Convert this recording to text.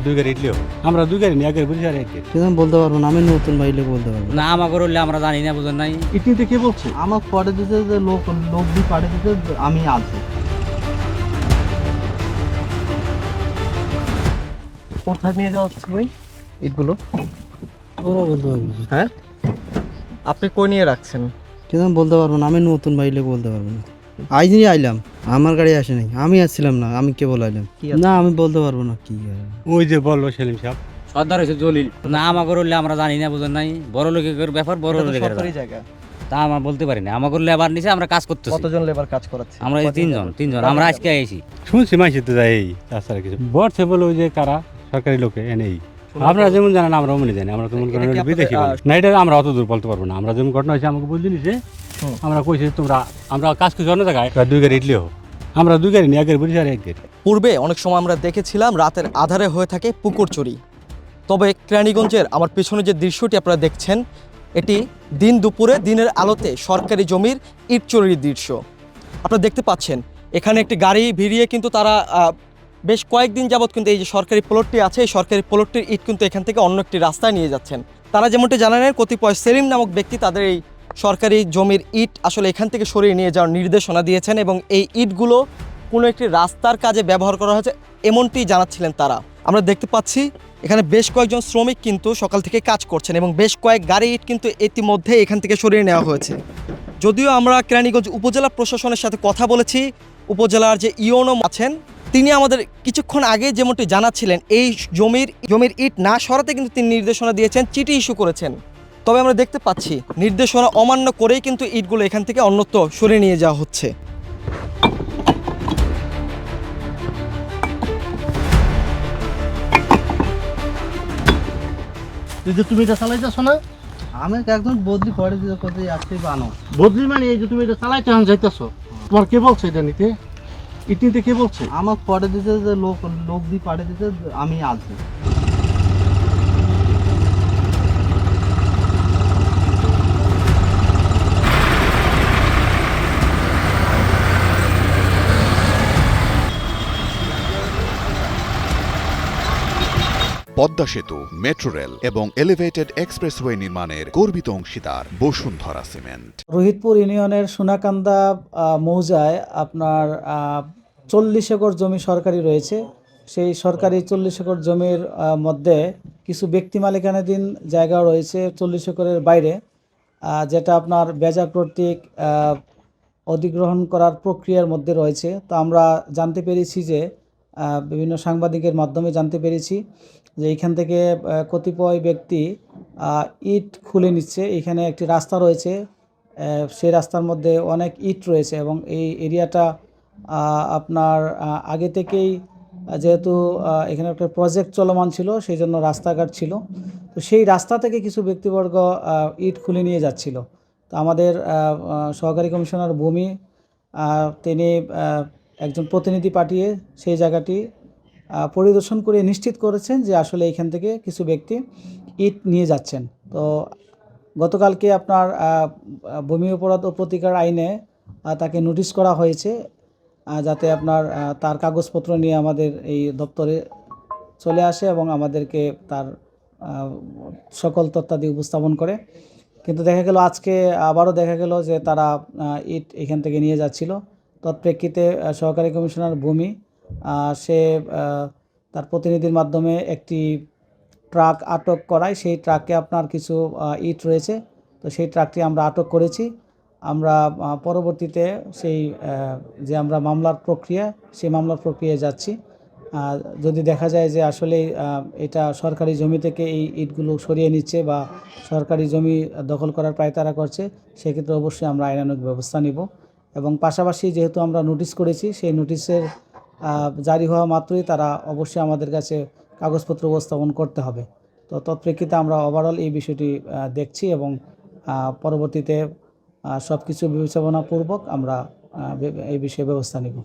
দুই গাড়ি ইডলিও আমরা দুই গাড়ি নিয়ে আগের বুঝি আর এক গাড়ি সেরকম বলতে পারবো না, আমি নতুন বাইলে বলতে পারবো না। না আমাকে রইলে আমরা জানি না, বুঝেন নাই। ইডলিতে কে বলছে? আমার পরে দিতে যে লোক লোক দিয়ে পাঠিয়ে দিতে আমি আনছি। কোথায় নিয়ে যাওয়া হচ্ছে ভাই ইটগুলো? ওরা বলতে পারবো না। হ্যাঁ, আপনি কই নিয়ে রাখছেন? সেরকম বলতে পারবো না, আমি নতুন বাইলে বলতে পারবো না। আজ নিয়ে আইলাম, আমার গাড়ি আসে নাই, আমি আসছিলাম না, আমি কেবল আইলাম। কি আছে? না আমি বলতে পারবো না কি ওই যে বললো সেলিম সাহেব, সর্দার হয়েছে জলিল। না আমাকে রইলে আমরা জানি না, বুঝেন নাই। বড় লোকের ব্যাপার, বড় এটা তো লোকের সরকারি জায়গা। তা আমরা বলতে পারি না। আমাকে লেবার নিচে আমরা কাজ করতেছি। কতজন লেবার কাজ করাচ্ছে? আমরা এই কতজন তিনজন labor? আমরা আজকে আইছি। শুনছি মাইসে তো যাই তাছাড়া কিছু বলছে বলে ওই যে কারা সরকারি লোকে এনেই আপনারা যেমন জানেন আমরা অমনি জানি, আমরা তো মনে করেন এটা কি এটা বিদেশি আপনাদের, বলে। না এটা আমরা অত দূর বলতে পারবো না। আমরা যেমন ঘটনা হয়েছে আমাকে বলছি যে হুম। আমরা কইছি তোমরা আমরা কাজ করছি অন্য জায়গায় দুই গাড়ি ইডলিও আমরা দুই গাড়ি নিয়ে আগের বুঝি আর এক গাড়ি। পূর্বে অনেক সময় আমরা দেখেছিলাম রাতের আধারে হয়ে থাকে পুকুর চুরি। তবে কেরানীগঞ্জের আমার পেছনে যে দৃশ্যটি আপনারা দেখছেন, এটি দিন দুপুরে দিনের আলোতে সরকারি জমির ইট চুরির দৃশ্য আপনারা দেখতে পাচ্ছেন। এখানে একটি গাড়ি ভিড়িয়ে কিন্তু তারা বেশ কয়েকদিন যাবৎ কিন্তু এই যে সরকারি প্লটটি আছে, এই সরকারি প্লটটির ইট কিন্তু এখান থেকে অন্য একটি রাস্তায় নিয়ে যাচ্ছেন। তারা যেমনটি জানালেন, কতিপয় সেলিম নামক ব্যক্তি তাদের এই সরকারি জমির ইট আসলে এখান থেকে সরিয়ে নিয়ে যাওয়ার নির্দেশনা দিয়েছেন এবং এই ইটগুলো কোনো একটি রাস্তার কাজে ব্যবহার করা হয়েছে এমনটি জানাচ্ছিলেন তারা। আমরা দেখতে পাচ্ছি এখানে বেশ কয়েকজন শ্রমিক কিন্তু সকাল থেকে কাজ করছেন এবং বেশ কয়েক গাড়ি ইট কিন্তু ইতিমধ্যে এখান থেকে সরিয়ে নেওয়া হয়েছে। যদিও আমরা কেরানীগঞ্জ উপজেলা প্রশাসনের সাথে কথা বলেছি, উপজেলার যে ইওনো আছেন তিনি আমাদের কিছুক্ষণ আগে যেমনটি জানাচ্ছিলেন এই জমির ইট না সরাতে কিন্তু তিনি নির্দেশনা দিয়েছেন, চিঠি ইস্যু করেছেন। তবে আমরা দেখতে পাচ্ছি নির্দেশনা অমান্য করেই কিন্তু ইটগুলো এখান থেকে অন্যত্র সরিয়ে নিয়ে যাওয়া হচ্ছে। এই যে তুমি এটা চালাইতেছো না, আমি একদম বদলি পরে দিতে কোথায় আসছি বানো। বদলি মানে এই যে তুমি এটা চালাইতে আন যাইতেছো, তোমার কে বলছে এটা নিতে? ইট নিতে কে বলছে? আমার পরে দিতে যে লোক লোক দিয়ে পাঠিয়ে দিতে আমি আনছি। পদ্মা সেতু, মেট্রো রেল এবং এলিভেটেড এক্সপ্রেসওয়ে নির্মাণের গর্বিত অংশীদার বসুন্ধরা সিমেন্ট। রোহিতপুর ইউনিয়নের সোনাকান্দা মৌজায় আপনার 40 একর জমি সরকারি রয়েছে। সেই সরকারি 40 একর জমির মধ্যে কিছু ব্যক্তি মালিকানাধীন জায়গাও রয়েছে 40 একরের বাইরে, যেটা আপনার বেজা কর্তৃক অধিগ্রহণ করার প্রক্রিয়ার মধ্যে রয়েছে। তো আমরা জানতে পেরেছি যে বিভিন্ন সাংবাদিকের মাধ্যমে জানতে পেরেছি যে এইখান থেকে কতিপয় ব্যক্তি ইট খুলে নিচ্ছে। এখানে একটি রাস্তা রয়েছে, সেই রাস্তার মধ্যে অনেক ইট রয়েছে এবং এই এরিয়াটা আপনার আগে থেকেই যেহেতু এখানে একটা প্রজেক্ট চলমান ছিল সেই জন্য রাস্তাঘাট ছিল। তো সেই রাস্তা থেকে কিছু ব্যক্তিবর্গ ইট খুলে নিয়ে যাচ্ছিল। তো আমাদের সহকারী কমিশনার ভূমি তিনি একজন প্রতিনিধি পাঠিয়ে সেই জায়গাটি পরিদর্শন করে নিশ্চিত করেছেন যে আসলে এখান থেকে কিছু ব্যক্তি ইট নিয়ে যাচ্ছেন। তো গতকালকে আপনার ভূমি অপরাধ ও প্রতিকার আইনে তাকে নোটিশ করা হয়েছে যাতে আপনার তার কাগজপত্র নিয়ে আমাদের এই দপ্তরে চলে আসে এবং আমাদেরকে তার সকল তথ্যাদি উপস্থাপন করে। কিন্তু দেখা গেল আজকে আবারও দেখা গেল যে তারা ইট এখান থেকে নিয়ে যাচ্ছিল। তৎপ্রেক্ষিতে সহকারী কমিশনার ভূমি সে তার প্রতিনিধির মাধ্যমে একটি ট্রাক আটক করায়। সেই ট্রাকে আপনার কিছু ইট রয়েছে, তো সেই ট্রাকটি আমরা আটক করেছি। আমরা পরবর্তীতে সেই যে আমরা মামলার প্রক্রিয়া, সেই মামলার প্রক্রিয়ায় যাচ্ছি। যদি দেখা যায় যে আসলে এটা সরকারি জমি থেকে এই ইটগুলো সরিয়ে নিচ্ছে বা সরকারি জমি দখল করার পায়তারা করছে, সেক্ষেত্রে অবশ্যই আমরা আইনানুগ ব্যবস্থা নিব। এবং পাশাপাশি যেহেতু আমরা নোটিশ করেছি, সেই নোটিশের জারি হওয়া মাত্রই তারা অবশ্যই আমাদের কাছে কাগজপত্র উপস্থাপন করতে হবে। তো তৎপ্রেক্ষিতে আমরা ওভারঅল এই বিষয়টি দেখছি এবং পরবর্তীতে সব কিছু বিবেচনাপূর্বক আমরা এই বিষয়ে ব্যবস্থা নিব।